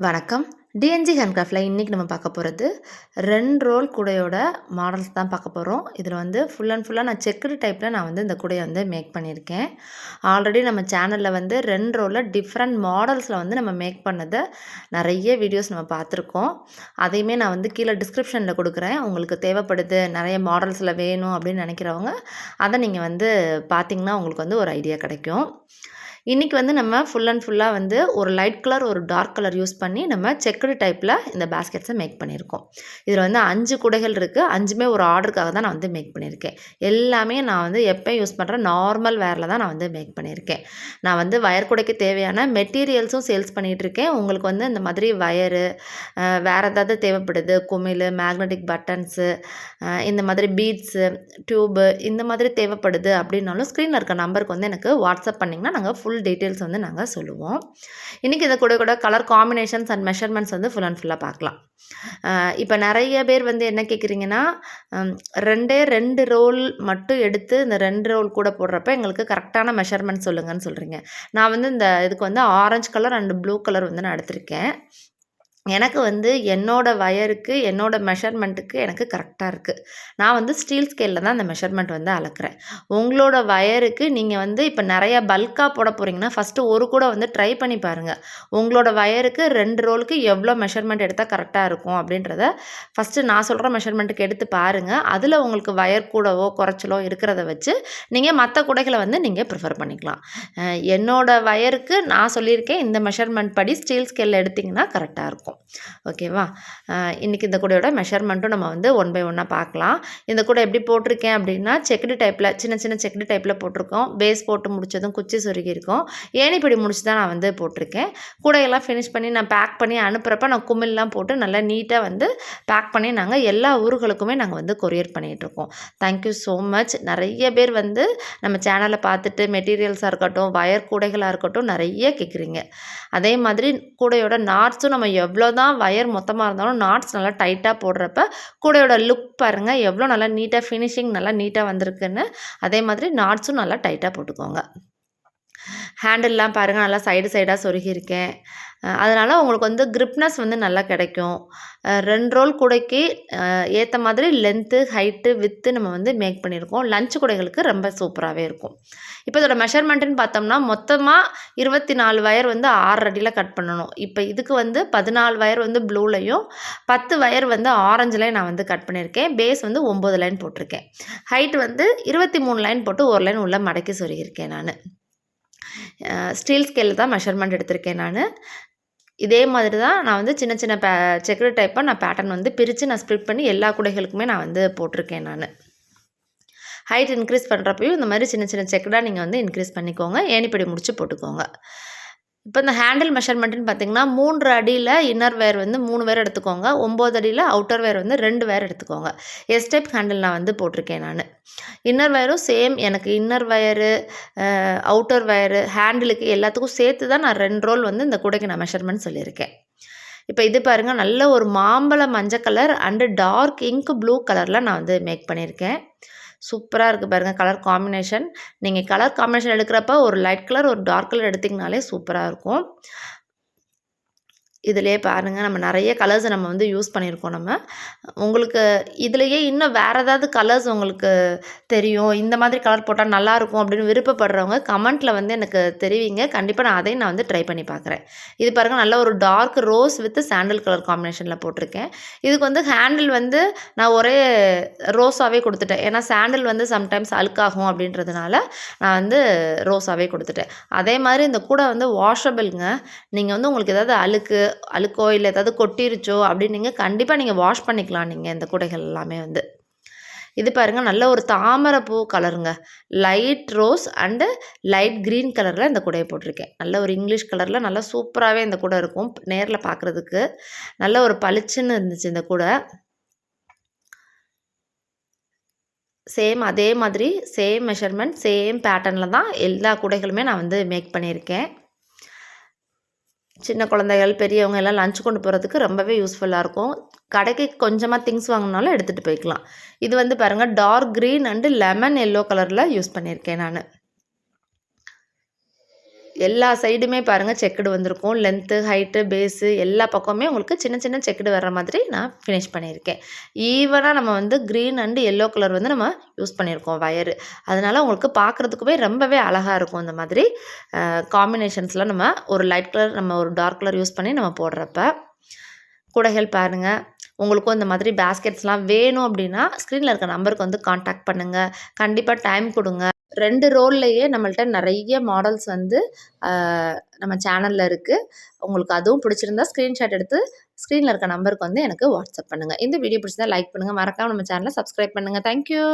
வணக்கம். டிஎன்ஜி ஹேண்ட்கிராஃப்டில் இன்றைக்கி நம்ம பார்க்க போகிறது 2 ரோல் கூடையோட மாடல்ஸ் தான் பார்க்க போகிறோம். இதில் வந்து ஃபுல்லாக நான் செக்குடு டைப்பில் நான் வந்து இந்த கூடையை வந்து மேக் பண்ணியிருக்கேன். ஆல்ரெடி நம்ம சேனலில் வந்து 2 ரோலில் டிஃப்ரெண்ட் மாடல்ஸில் வந்து நம்ம மேக் பண்ணதை நிறைய வீடியோஸ் நம்ம பார்த்துருக்கோம். அதையுமே நான் வந்து கீழே டிஸ்கிரிப்ஷனில் கொடுக்குறேன். உங்களுக்கு தேவைப்படுது நிறைய மாடல்ஸில் வேணும் அப்படின்னு நினைக்கிறவங்க அதை நீங்கள் வந்து பார்த்தீங்கன்னா உங்களுக்கு வந்து ஒரு ஐடியா கிடைக்கும். இன்றைக்கி வந்து நம்ம ஃபுல்லாக வந்து ஒரு லைட் கலர் ஒரு டார்க் கலர் யூஸ் பண்ணி நம்ம செக்குடு டைப்பில் இந்த பேஸ்கெட்ஸை மேக் பண்ணியிருக்கோம். இதில் வந்து 5 குடைகள் இருக்குது. 5மே ஒரு ஆர்டருக்காக தான் நான் வந்து மேக் பண்ணியிருக்கேன். எல்லாமே நான் வந்து எப்போயும் யூஸ் பண்ணுற நார்மல் வேரில் தான் நான் வந்து மேக் பண்ணியிருக்கேன். நான் வந்து வயர் கூடைக்கு தேவையான மெட்டீரியல்ஸும் சேல்ஸ் பண்ணிகிட்ருக்கேன். உங்களுக்கு வந்து இந்த மாதிரி வயரு வேறு ஏதாவது தேவைப்படுது, குமிழ், மேக்னெட்டிக் பட்டன்ஸு, இந்த மாதிரி பீட்ஸு, டியூபு இந்த மாதிரி தேவைப்படுது அப்படின்னாலும் ஸ்க்ரீனில் இருக்க நம்பருக்கு வந்து எனக்கு வாட்ஸ்அப் பண்ணிங்கன்னா நாங்கள் ஃபுல் டீட்டெயில்ஸ் வந்து நாங்கள் சொல்லுவோம். இன்றைக்கி இதை கூட கலர் காம்பினேஷன்ஸ் அண்ட் மெஷர்மெண்ட்ஸ் வந்து ஃபுல்லாக பார்க்கலாம். இப்போ நிறைய பேர் வந்து என்ன கேட்குறீங்கன்னா, 2 ரோல் மட்டும் எடுத்து இந்த 2 ரோல் கூட போடுறப்ப எங்களுக்கு கரெக்டான மெஷர்மெண்ட் சொல்லுங்கன்னு சொல்கிறீங்க. நான் வந்து இந்த இதுக்கு வந்து orange colour and blue colour வந்து நான் எடுத்திருக்கேன். எனக்கு வந்து என்னோடய வயருக்கு என்னோடய மெஷர்மெண்ட்டுக்கு எனக்கு கரெக்டாக இருக்குது. நான் வந்து ஸ்டீல் ஸ்கேலில் தான் அந்த மெஷர்மெண்ட் வந்து அளக்குறேன். உங்களோட வயருக்கு நீங்கள் வந்து இப்போ நிறையா பல்காக போட போகிறீங்கன்னா ஃபஸ்ட்டு ஒரு கூட வந்து ட்ரை பண்ணி பாருங்கள். உங்களோட வயருக்கு 2 ரோலுக்கு எவ்வளோ மெஷர்மெண்ட் எடுத்தால் கரெக்டாக இருக்கும் அப்படின்றத ஃபஸ்ட்டு நான் சொல்கிற மெஷர்மெண்ட்டுக்கு எடுத்து பாருங்கள். அதில் உங்களுக்கு வயர் கூடவோ குறைச்சலோ இருக்கிறத வச்சு நீங்கள் மற்ற குடைகளை வந்து நீங்கள் ப்ரிஃபர் பண்ணிக்கலாம். என்னோடய வயருக்கு நான் சொல்லியிருக்கேன் இந்த மெஷர்மெண்ட் படி ஸ்டீல் ஸ்கேலில் எடுத்திங்கன்னா கரெக்டாக இருக்கும். ஓகேவா? இன்றைக்கி இந்த கூடையோட மெஷர்மெண்ட்டும் நம்ம வந்து ஒன் பை ஒன்னாக பார்க்கலாம். இந்த கூடை எப்படி போட்டிருக்கேன் அப்படின்னா செக்குடு டைப்பில் சின்ன செக்குடு டைப்பில் போட்டிருக்கோம். பேஸ் போட்டு முடித்ததும் குச்சி சொருகியிருக்கோம். ஏணிப்படி முடிச்சு தான் நான் வந்து போட்டிருக்கேன். கூடையெல்லாம் ஃபினிஷ் பண்ணி நான் பேக் பண்ணி அனுப்புகிறப்ப நான் குமிழ்லாம் போட்டு நல்லா நீட்டாக வந்து பேக் பண்ணி நாங்கள் எல்லா ஊர்களுக்குமே நாங்கள் வந்து கொரியர் பண்ணிகிட்ருக்கோம். Thank you so much. நிறைய பேர் வந்து நம்ம சேனலை பார்த்துட்டு மெட்டீரியல்ஸாக இருக்கட்டும், வயர் கூடைகளாக இருக்கட்டும் நிறைய கேட்குறீங்க. அதே மாதிரி கூடையோட நாட்ஸும் நம்ம எவ்வளோ தான் வயர் மொத்தமாக இருந்தாலும் நாட்ஸ் நல்லா டைட்டாக போடுறப்ப கூடையோட லுக் பாருங்கள் எவ்வளோ நல்லா நீட்டாக ஃபினிஷிங் நல்லா நீட்டாக வந்திருக்குன்னு. அதே மாதிரி நாட்ஸும் நல்லா டைட்டாக போட்டுக்கோங்க. ஹேண்டில்லாம் பாருங்கள் நல்லா சைடாக சொருகியிருக்கேன். அதனால் உங்களுக்கு வந்து கிரிப்னஸ் வந்து நல்லா கிடைக்கும். 2 ரோல் கூடைக்கு ஏற்ற மாதிரி லென்த்து, ஹைட்டு, வித்து நம்ம வந்து மேக் பண்ணியிருக்கோம். லஞ்ச் கூடைகளுக்கு ரொம்ப சூப்பராகவே இருக்கும். இப்போ இதோட மெஷர்மெண்ட்டுன்னு பார்த்தோம்னா மொத்தமாக 24 வயர் வந்து 6 அடியில் கட் பண்ணணும். இப்போ இதுக்கு வந்து 14 வயர் வந்து ப்ளூலையும் 10 வயர் வந்து ஆரஞ்சுலையும் நான் வந்து கட் பண்ணியிருக்கேன். பேஸ் வந்து 9 லைன் போட்டிருக்கேன். ஹைட் வந்து 23 லைன் போட்டு 1 லைன் உள்ள மடக்கி சொருகியிருக்கேன் நான். ஸ்டீல் ஸ்கேலில் தான் மெஷர்மெண்ட் எடுத்திருக்கேன் நான். இதே மாதிரி தான் நான் வந்து சின்ன செக்குடு டைப்பாக நான் பேட்டர்ன் வந்து பிரித்து நான் ஸ்ப்ளிட் பண்ணி எல்லா கூடைகளுக்குமே நான் வந்து போட்டிருக்கேன் நான். ஹைட் இன்க்ரீஸ் பண்ணுறப்பையும் இந்த மாதிரி சின்ன செக்குடாக நீங்கள் வந்து இன்க்ரீஸ் பண்ணிக்கோங்க. ஏணிப்படி முடிச்சு போட்டுக்கோங்க. இப்போ இந்த ஹேண்டில் மெஷர்மெண்ட்டுன்னு பார்த்தீங்கன்னா 3 அடியில் இன்னர் வேர் வந்து 3 வேர் எடுத்துக்கோங்க. 9 அடியில் அவுட்டர் வேர் வந்து 2 வேர் எடுத்துக்கோங்க. எஸ் டைப் ஹேண்டில் நான் வந்து போட்டிருக்கேன் நான். இன்னர் வயரும் சேம் எனக்கு இன்னர் வயரு, அவுட்டர் வயரு, ஹேண்டிலுக்கு எல்லாத்துக்கும் சேர்த்து தான் நான் 2 ரோல் வந்து இந்த கூடைக்கு நான் மெஷர்மெண்ட் சொல்லியிருக்கேன். இப்போ இது பாருங்கள் நல்ல ஒரு மாம்பழ மஞ்சள் colour and dark ink blue கலரில் நான் வந்து மேக் பண்ணியிருக்கேன். சூப்பராக இருக்குது பாருங்கள் கலர் காம்பினேஷன். நீங்கள் கலர் காம்பினேஷன் எடுக்கிறப்ப ஒரு லைட் கலர் ஒரு டார்க் கலர் எடுத்திங்கனாலே சூப்பராக இருக்கும். இதிலே பாருங்கள் நம்ம நிறைய கலர்ஸை நம்ம வந்து யூஸ் பண்ணியிருக்கோம் நம்ம. உங்களுக்கு இதுலேயே இன்னும் வேறு ஏதாவது கலர்ஸ் உங்களுக்கு தெரியும், இந்த மாதிரி கலர் போட்டால் நல்லாயிருக்கும் அப்படின்னு விருப்பப்படுறவங்க கமெண்ட்டில் வந்து எனக்கு தெரிவிங்க. கண்டிப்பாக நான் அதையும் நான் வந்து ட்ரை பண்ணி பார்க்குறேன். இது பாருங்கள் நல்ல ஒரு dark rose with sandal colour காம்பினேஷனில் போட்டிருக்கேன். இதுக்கு வந்து ஹேண்டில் வந்து நான் ஒரே ரோஸாகவே கொடுத்துட்டேன். ஏன்னா சாண்டில் வந்து சம்டைம்ஸ் அழுக்காகும் அப்படின்றதுனால நான் வந்து ரோஸாகவே கொடுத்துட்டேன். அதே மாதிரி இந்த கூடை வந்து வாஷபிள்ங்க. நீங்கள் வந்து உங்களுக்கு ஏதாவது அழுக்கோ இல்லை ஏதாவது கொட்டிருச்சோ அப்படின்னு கண்டிப்பாக வாஷ் பண்ணிக்கலாம் நீங்கள் இந்த கூடைகள் எல்லாமே வந்து. இது பாருங்கள் நல்ல ஒரு தாமரை பூ கலருங்க. Light rose and light green கலரில் இந்த கூடையை போட்டிருக்கேன். நல்ல ஒரு இங்கிலீஷ் கலரில் நல்லா சூப்பராகவே இந்த கூடை இருக்கும். நேரில் பார்க்குறதுக்கு நல்ல ஒரு பளிச்சுன்னு இருந்துச்சு இந்த கூடை. சேம் அதே மாதிரி சேம் மெஷர்மெண்ட் சேம் பேட்டர்னில் தான் எல்லா கூடைகளுமே நான் வந்து மேக் பண்ணியிருக்கேன். சின்ன குழந்தைகள் பெரியவங்க எல்லாம் லஞ்ச் கொண்டு போகிறதுக்கு ரொம்பவே யூஸ்ஃபுல்லாக இருக்கும். கடைக்கு கொஞ்சமாக திங்ஸ் வாங்கினாலும் எடுத்துகிட்டு போய்க்கலாம். இது வந்து பாருங்கள் dark green and lemon yellow கலரில் யூஸ் பண்ணியிருக்கேன் நான். எல்லா சைடுமே பாருங்கள் செக்குடு வந்திருக்கும். லென்த்து, ஹைட்டு, பேஸு எல்லா பக்கமுமே உங்களுக்கு சின்ன சின்ன செக்குடு வர்ற மாதிரி நான் ஃபினிஷ் பண்ணியிருக்கேன். ஈவனாக நம்ம வந்து க்ரீன் அண்ட் எல்லோ கலர் வந்து நம்ம யூஸ் பண்ணியிருக்கோம் வயரு. அதனால் உங்களுக்கு பார்க்குறதுக்குமே ரொம்பவே அழகாக இருக்கும். இந்த மாதிரி காம்பினேஷன்ஸ்லாம் நம்ம ஒரு லைட் கலர் நம்ம ஒரு டார்க் கலர் யூஸ் பண்ணி நம்ம போடுறப்ப. கூடைகள் பாருங்கள். உங்களுக்கும் இந்த மாதிரி பேஸ்கெட்ஸ்லாம் வேணும் அப்படின்னா ஸ்க்ரீனில் இருக்க நம்பருக்கு வந்து காண்டாக்ட் பண்ணுங்கள். கண்டிப்பாக டைம் கொடுங்க. 2 ரோல்லையே நம்மள்ட்ட நிறைய மாடல்ஸ் வந்து நம்ம சேனலில் இருக்குது. உங்களுக்கு அதுவும் பிடிச்சிருந்தா ஸ்க்ரீன்ஷாட் எடுத்து ஸ்க்ரீனில் இருக்க நம்பருக்கு வந்து எனக்கு வாட்ஸ்அப் பண்ணுங்கள். இந்த வீடியோ பிடிச்சிருந்தா லைக் பண்ணுங்கள். மறக்காமல் நம்ம சேனலை சப்ஸ்கிரைப் பண்ணுங்கள். தேங்க்யூ.